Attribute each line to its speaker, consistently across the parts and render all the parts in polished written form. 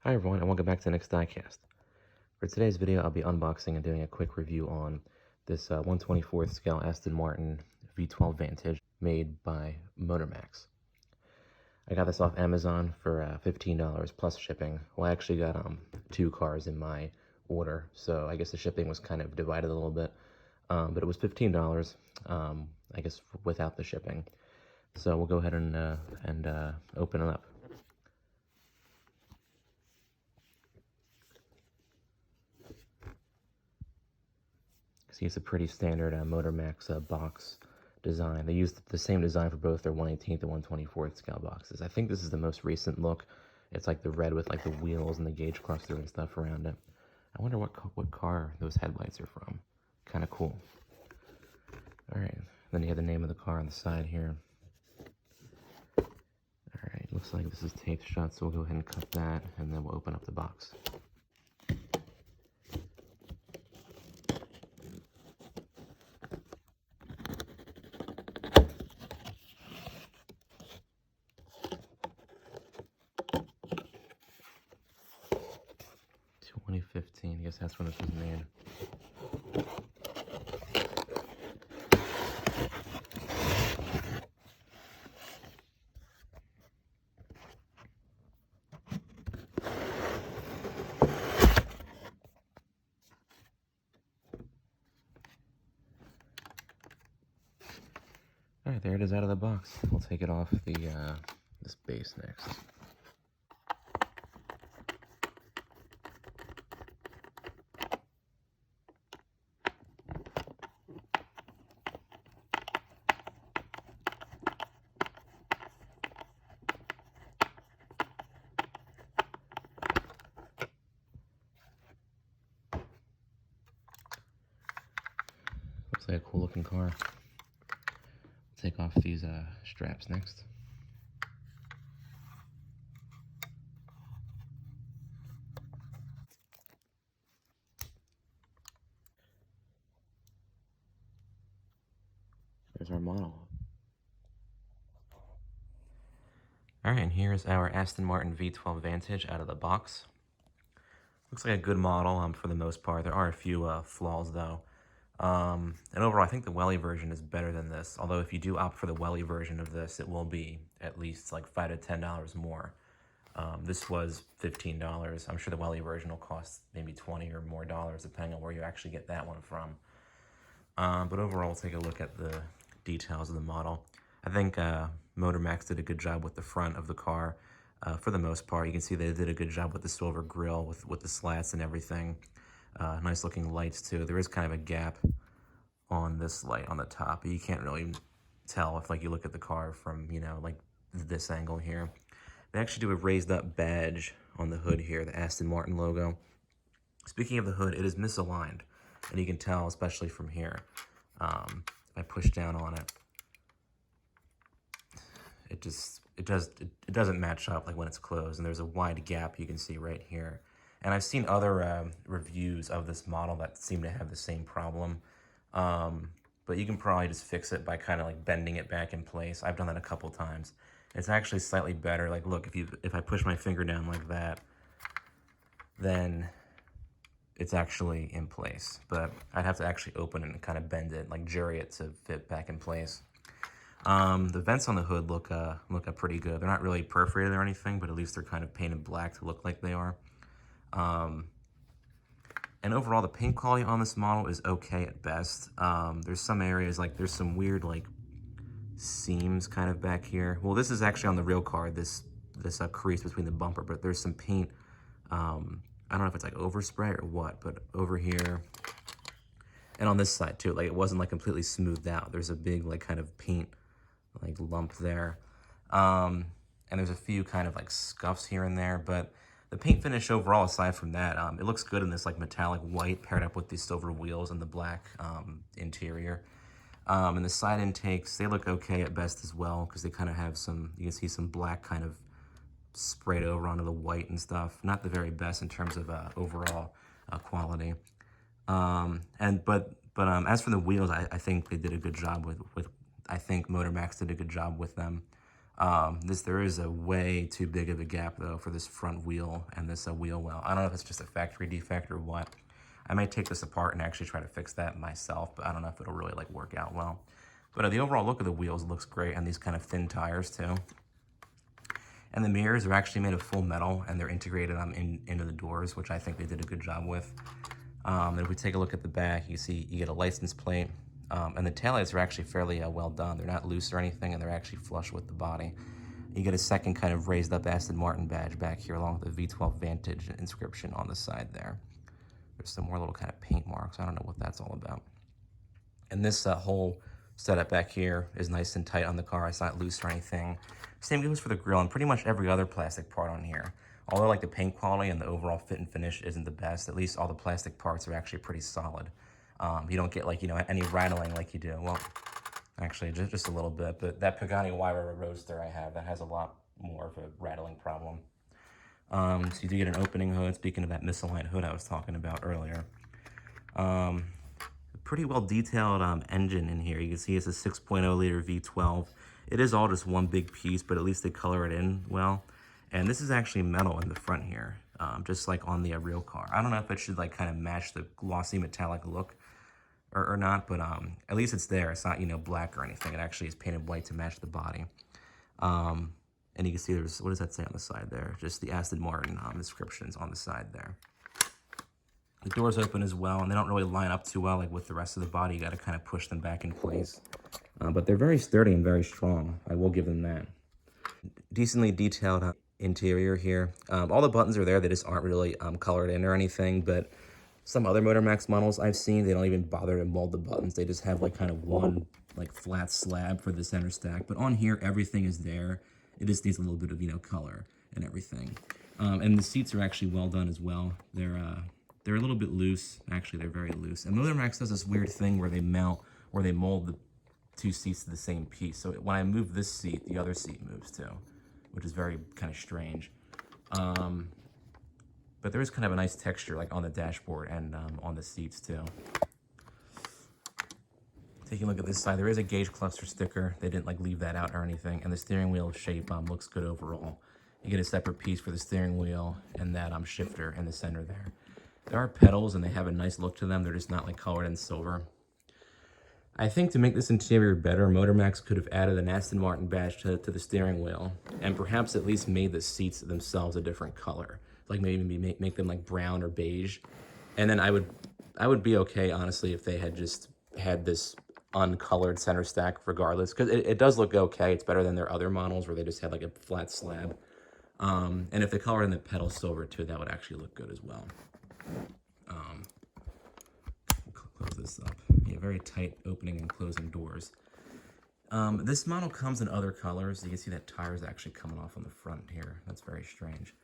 Speaker 1: Hi everyone, and welcome back to the next diecast. For today's video, I'll be unboxing and doing a quick review on this 1/24th scale Aston Martin V12 Vantage made by Motormax. I got this off Amazon for $15 plus shipping. Well, I actually got two cars in my order, so I guess the shipping was kind of divided a little bit. But it was $15, I guess, without the shipping. So we'll go ahead and open it up. See, it's a pretty standard Motormax box design. They used the same design for both their 1/18th and 1/24th scale boxes. I think this is the most recent look. It's like the red with like the wheels and the gauge cluster and stuff around it. I wonder what car those headlights are from. Kind of cool. All right, then you have the name of the car on the side here. All right, looks like this is taped shut, so we'll go ahead and cut that, and then we'll open up the box. I guess that's when this was made. All right, there it is out of the box. We'll take it off the this base next. Looks like a cool looking car. Take off these straps next. There's our model. All right, and here's our Aston Martin V12 Vantage out of the box. Looks like a good model for the most part. There are a few flaws though. And overall, I think the welly version is better than this. Although if you do opt for the welly version of this, it will be at least like $5 to $10 more. This was $15. I'm sure the welly version will cost maybe $20 or more depending on where you actually get that one from. But overall, we'll take a look at the details of the model. I think Motormax did a good job with the front of the car. For the most part, you can see they did a good job with the silver grille, with the slats and everything. Nice looking lights too. There is kind of a gap on this light on the top, but you can't really tell if like you look at the car from, you know, like this angle here. They actually do a raised up badge on the hood here, the Aston Martin logo. Speaking of the hood, it is misaligned, and you can tell especially from here. If I push down on it, it doesn't match up like when it's closed, and there's a wide gap you can see right here. And I've seen other reviews of this model that seem to have the same problem. But you can probably just fix it by kind of like bending it back in place. I've done that a couple times. It's actually slightly better. Like, look, if I push my finger down like that, then it's actually in place. But I'd have to actually open it and kind of bend it, like jury it to fit back in place. The vents on the hood look pretty good. They're not really perforated or anything, but at least they're kind of painted black to look like they are. And overall, the paint quality on this model is okay at best. There's some areas, like there's some weird like seams kind of back here. Well, this is actually on the real car, this crease between the bumper, but there's some paint. I don't know if it's like overspray or what, but over here and on this side too, like it wasn't like completely smoothed out. There's a big like kind of paint like lump there. And there's a few kind of like scuffs here and there, but the paint finish overall, aside from that, it looks good in this like metallic white paired up with these silver wheels and the black interior. And the side intakes, they look okay at best as well, because they kind of have some, you can see some black kind of sprayed over onto the white and stuff. Not the very best in terms of overall quality. But as for the wheels, I think they did a good job with I think Motormax did a good job with them. There is a way too big of a gap though for this front wheel and this wheel well. I don't know if it's just a factory defect or what. I might take this apart and actually try to fix that myself, but I don't know if it'll really like work out well. But the overall look of the wheels looks great, and these kind of thin tires too. And the mirrors are actually made of full metal, and they're integrated into the doors, which I think they did a good job with. And if we take a look at the back, you see you get a license plate, and the taillights are actually fairly well done. They're not loose or anything, and they're actually flush with the body. You get a second kind of raised up Aston Martin badge back here, along with the V12 Vantage inscription on the side there. There's some more little kind of paint marks. I don't know what that's all about. And this whole setup back here is nice and tight on the car. It's not loose or anything. Same goes for the grille and pretty much every other plastic part on here. Although like the paint quality and the overall fit and finish isn't the best, at least all the plastic parts are actually pretty solid. You don't get like, you know, any rattling like you do. Well, actually just a little bit, but that Pagani Huayra Roadster I have, that has a lot more of a rattling problem. So you do get an opening hood, speaking of that misaligned hood I was talking about earlier. Pretty well detailed engine in here. You can see it's a 6.0 liter V12. It is all just one big piece, but at least they color it in well. And this is actually metal in the front here, just like on the real car. I don't know if it should like kind of match the glossy metallic look or not, but at least it's there. It's not, you know, black or anything. It actually is painted white to match the body. And you can see there's, what does that say on the side there? Just the Aston Martin descriptions on the side there. The doors open as well, and they don't really line up too well like with the rest of the body. You got to kind of push them back in place. But they're very sturdy and very strong. I will give them that. Decently detailed interior here. All the buttons are there. They just aren't really colored in or anything, but some other Motormax models I've seen, they don't even bother to mold the buttons. They just have like kind of one like flat slab for the center stack. But on here, everything is there. It just needs a little bit of, you know, color and everything. And the seats are actually well done as well. They're a little bit loose. Actually, they're very loose. And Motormax does this weird thing where they mold the two seats to the same piece. So when I move this seat, the other seat moves too, which is very kind of strange. But there is kind of a nice texture like on the dashboard and on the seats too. Taking a look at this side, there is a gauge cluster sticker. They didn't like leave that out or anything. And the steering wheel shape looks good overall. You get a separate piece for the steering wheel and that shifter in the center there. There are pedals and they have a nice look to them. They're just not like colored in silver. I think to make this interior better, Motormax could have added an Aston Martin badge to the steering wheel and perhaps at least made the seats themselves a different color. Like maybe make them like brown or beige. And then I would be okay, honestly, if they had just had this uncolored center stack regardless, because it does look okay. It's better than their other models where they just had like a flat slab. And if they colored in the pedal silver too, that would actually look good as well. Close this up. Yeah, very tight opening and closing doors. This model comes in other colors. You can see that tire is actually coming off on the front here. That's very strange.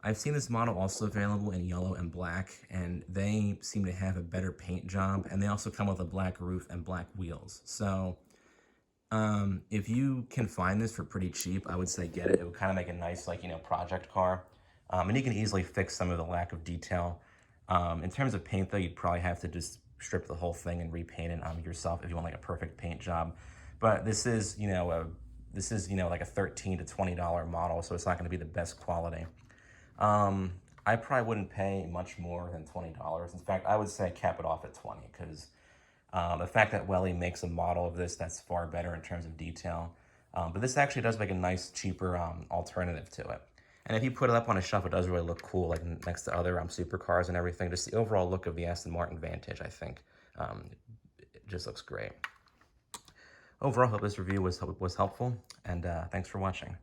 Speaker 1: I've seen this model also available in yellow and black, and they seem to have a better paint job, and they also come with a black roof and black wheels. So if you can find this for pretty cheap, I would say get it. It would kind of make a nice, like, you know, project car. And you can easily fix some of the lack of detail. In terms of paint, though, you'd probably have to just strip the whole thing and repaint it yourself if you want like a perfect paint job. But this is, you know, like a $13 to $20 model, so it's not going to be the best quality. I probably wouldn't pay much more than $20. In fact, I would say cap it off at $20 because the fact that Welly makes a model of this that's far better in terms of detail. But this actually does make a nice, cheaper alternative to it. And if you put it up on a shelf, it does really look cool, like next to other supercars and everything. Just the overall look of the Aston Martin Vantage, I think, it just looks great. Overall, I hope this review was helpful, and thanks for watching.